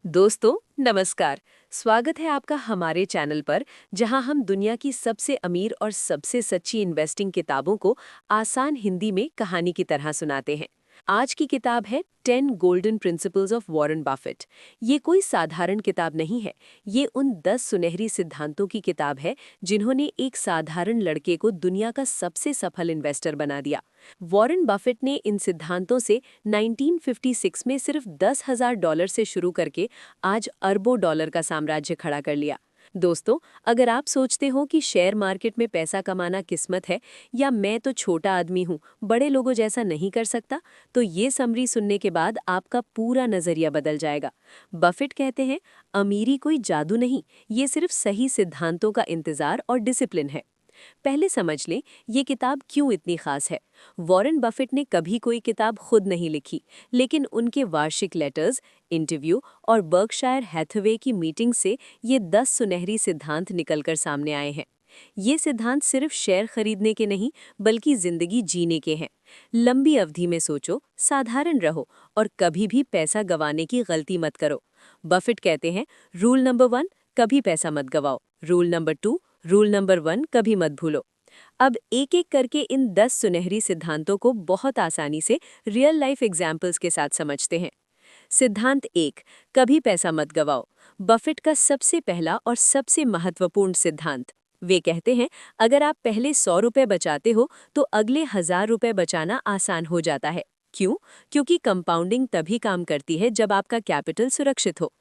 दोस्तों नमस्कार। स्वागत है आपका हमारे चैनल पर, जहां हम दुनिया की सबसे अमीर और सबसे सच्ची इन्वेस्टिंग किताबों को आसान हिंदी में कहानी की तरह सुनाते हैं। आज की किताब है 10 golden principles of Warren Buffett. ये कोई साधारण किताब नहीं है। ये उन 10 सुनहरी सिद्धांतों की किताब है जिन्होंने एक साधारण लड़के को दुनिया का सबसे सफल इन्वेस्टर बना दिया। वॉरेन बफेट ने इन सिद्धांतों से 1956 में सिर्फ $10,000 से शुरू करके आज अरबों डॉलर का साम्राज्य खड़ा कर लिया। दोस्तों, अगर आप सोचते हो कि शेयर मार्केट में पैसा कमाना किस्मत है या मैं तो छोटा आदमी हूँ, बड़े लोगों जैसा नहीं कर सकता, तो ये समरी सुनने के बाद आपका पूरा नजरिया बदल जाएगा। बफेट कहते हैं, अमीरी कोई जादू नहीं, ये सिर्फ सही सिद्धांतों का इंतजार और डिसिप्लिन है। पहले समझ लें ये किताब क्यों इतनी खास है। वॉरेन बफेट ने कभी कोई किताब खुद नहीं लिखी, लेकिन उनके वार्षिक लेटर्स, इंटरव्यू और बर्कशायर हैथवे की मीटिंग से ये 10 सुनहरी सिद्धांत निकलकर सामने आए हैं। ये सिद्धांत सिर्फ शेयर खरीदने के नहीं, बल्कि जिंदगी जीने के हैं। लंबी अवधि में सोचो, साधारण रहो और कभी भी पैसा गंवाने की गलती मत करो। बफेट कहते हैं, रूल नंबर 1, कभी पैसा मत गवाओ। रूल नंबर 2, रूल नंबर 1, कभी मत भूलो। अब एक एक करके इन 10 सुनहरी सिद्धांतों को बहुत आसानी से रियल लाइफ एग्जाम्पल्स के साथ समझते हैं। सिद्धांत 1, कभी पैसा मत गवाओ। बफेट का सबसे पहला और सबसे महत्वपूर्ण सिद्धांत। वे कहते हैं, अगर आप पहले 100 रुपए बचाते हो तो अगले 1000 रुपए बचाना आसान हो जाता है। क्यों? क्योंकि कंपाउंडिंग तभी काम करती है जब आपका कैपिटल सुरक्षित हो।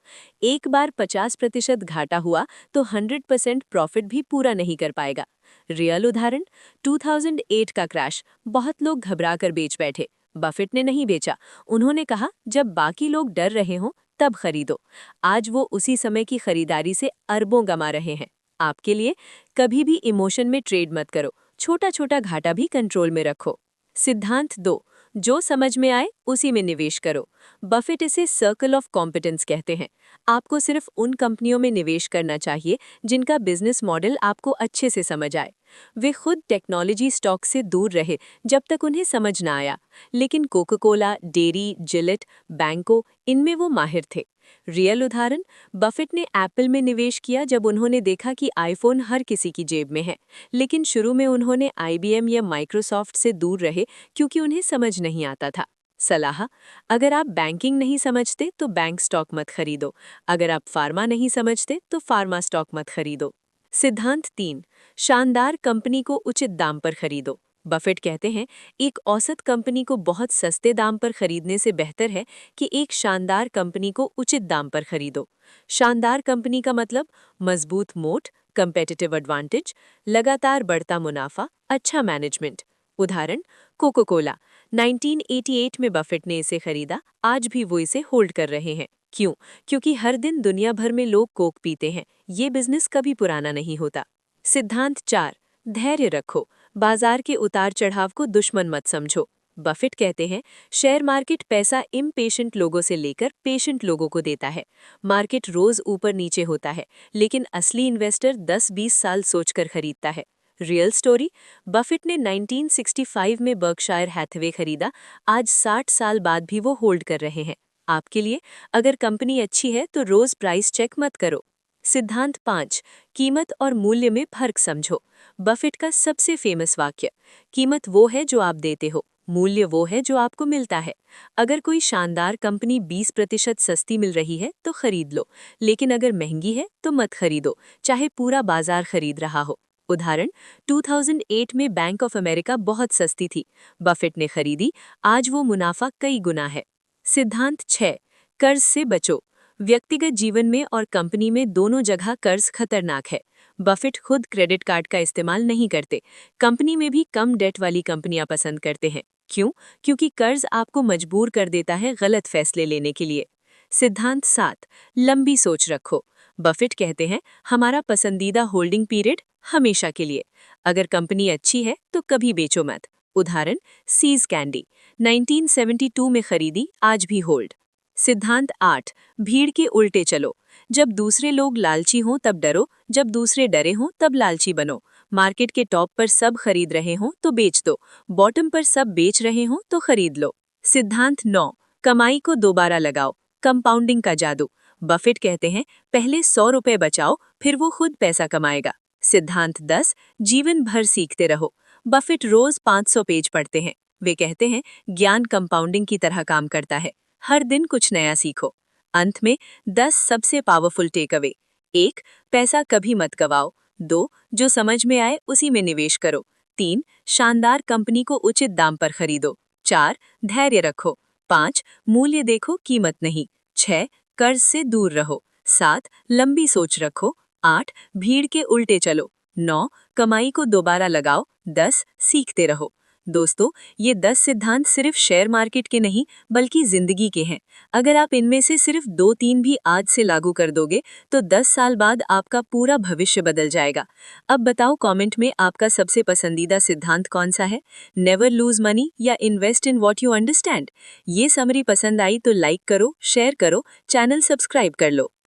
एक बार 50% घाटा हुआ तो 100% प्रॉफिट भी पूरा नहीं कर पाएगा। रियल उदाहरण, 2008 का क्रैश। बहुत लोग घबरा कर बेच बैठे। बफेट ने नहीं बेचा। उन्होंने कहा, जब बाकी लोग डर रहे हों तब खरीदो। आज वो उसी समय की खरीदारी से अरबों कमा रहे हैं। आपके लिए, कभी भी इमोशन में ट्रेड मत करो। छोटा छोटा घाटा भी कंट्रोल में रखो। सिद्धांत 2, जो समझ में आए उसी में निवेश करो। बफेट इसे सर्कल ऑफ कॉम्पिटेंस कहते हैं। आपको सिर्फ उन कंपनियों में निवेश करना चाहिए जिनका बिजनेस मॉडल आपको अच्छे से समझ आए। वे खुद टेक्नोलॉजी स्टॉक से दूर रहे जब तक उन्हें समझ ना आया, लेकिन कोका कोला, डेयरी, जिलेट, बैंको, इनमें वो माहिर थे। रियल उदाहरण, बफेट ने एप्पल में निवेश किया जब उन्होंने देखा कि आईफोन हर किसी की जेब में है, लेकिन शुरू में उन्होंने आईबीएम या माइक्रोसॉफ्ट से दूर रहे क्योंकि उन्हें समझ नहीं आता था। सलाह, अगर आप बैंकिंग नहीं समझते तो बैंक स्टॉक मत खरीदो। अगर आप फार्मा नहीं समझते तो फार्मा स्टॉक मत खरीदो। सिद्धांत 3, शानदार कंपनी को उचित दाम पर खरीदो। बफेट कहते हैं, एक औसत कंपनी को बहुत सस्ते दाम पर खरीदने से बेहतर है कि एक शानदार कंपनी को उचित दाम पर खरीदो। शानदार कंपनी का मतलब मजबूत मोट, कंपेटिटिव एडवांटेज, लगातार बढ़ता मुनाफा, अच्छा मैनेजमेंट। उदाहरण, कोका कोला। 1988 में बफेट ने इसे खरीदा, आज भी वो इसे होल्ड कर रहे हैं। क्यों? क्योंकि हर दिन दुनिया भर में लोग कोक पीते हैं। ये बिजनेस कभी पुराना नहीं होता। सिद्धांत 4, धैर्य रखो। बाजार के उतार चढ़ाव को दुश्मन मत समझो। बफेट कहते हैं, शेयर मार्केट पैसा इम्पेशेंट लोगों से लेकर पेशेंट लोगों को देता है। मार्केट रोज ऊपर नीचे होता है, लेकिन असली इन्वेस्टर 10-20 साल सोचकर खरीदता है। रियल स्टोरी, बफेट ने 1965 में बर्कशायर हैथवे खरीदा, आज 60 साल बाद भी वो होल्ड कर रहे हैं। आपके लिए, अगर कंपनी अच्छी है तो रोज प्राइस चेक मत करो। सिद्धांत 5, कीमत और मूल्य में फर्क समझो। बफेट का सबसे फेमस वाक्य, कीमत वो है जो आप देते हो, मूल्य वो है जो आपको मिलता है। अगर कोई शानदार कंपनी 20% सस्ती मिल रही है तो खरीद लो, लेकिन अगर महंगी है तो मत खरीदो, चाहे पूरा बाजार खरीद रहा हो। उदाहरण, 2008 में बैंक ऑफ अमेरिका बहुत सस्ती थी। बफेट ने खरीदी, आज वो मुनाफा कई गुना है। सिद्धांत 6, कर्ज से बचो। व्यक्तिगत जीवन में और कंपनी में दोनों जगह कर्ज खतरनाक है। बफेट खुद क्रेडिट कार्ड का इस्तेमाल नहीं करते। कंपनी में भी कम डेट वाली कंपनियां पसंद करते हैं। क्यों? क्योंकि कर्ज आपको मजबूर कर देता है गलत फैसले लेने के लिए। सिद्धांत 7, लंबी सोच रखो। बफेट कहते हैं, हमारा पसंदीदा होल्डिंग पीरियड हमेशा के लिए। अगर कंपनी अच्छी है तो कभी बेचो मत। उदाहरण, सीज कैंडी। 1972 में खरीदी, आज भी होल्ड। सिद्धांत 8, भीड़ के उल्टे चलो। जब दूसरे लोग लालची हों तब डरो, जब दूसरे डरे हों तब लालची बनो। मार्केट के टॉप पर सब खरीद रहे हों तो बेच दो, बॉटम पर सब बेच रहे हों तो खरीद लो। सिद्धांत 9, कमाई को दोबारा लगाओ। कंपाउंडिंग का जादू। बफेट कहते हैं पहले 100 रुपए बचाओ, फिर वो खुद पैसा कमाएगा। सिद्धांत 10, जीवन भर सीखते रहो। बफेट रोज 500 पेज पढ़ते हैं। वे कहते हैं ज्ञान कंपाउंडिंग की तरह काम करता है, हर दिन कुछ नया सीखो। अंत में 10 सबसे पावरफुल टेक अवे। 1, पैसा कभी मत गवाओ। 2, जो समझ में आए उसी में निवेश करो। 3, शानदार कंपनी को उचित दाम पर खरीदो। 4, धैर्य रखो। 5, मूल्य देखो, कीमत नहीं। 6, कर्ज से दूर रहो। 7, लंबी सोच रखो। 8, भीड़ के उल्टे चलो। 9, कमाई को दोबारा लगाओ। 10, सीखते रहो। दोस्तों, ये 10 सिद्धांत सिर्फ शेयर मार्केट के नहीं बल्कि जिंदगी के हैं। अगर आप इनमें से सिर्फ 2-3 भी आज से लागू कर दोगे तो 10 साल बाद आपका पूरा भविष्य बदल जाएगा। अब बताओ कमेंट में आपका सबसे पसंदीदा सिद्धांत कौन सा है? नेवर लूज मनी या invest in what you understand? ये समरी पसंद आई तो लाइक करो, शेयर करो, चैनल सब्सक्राइब कर लो।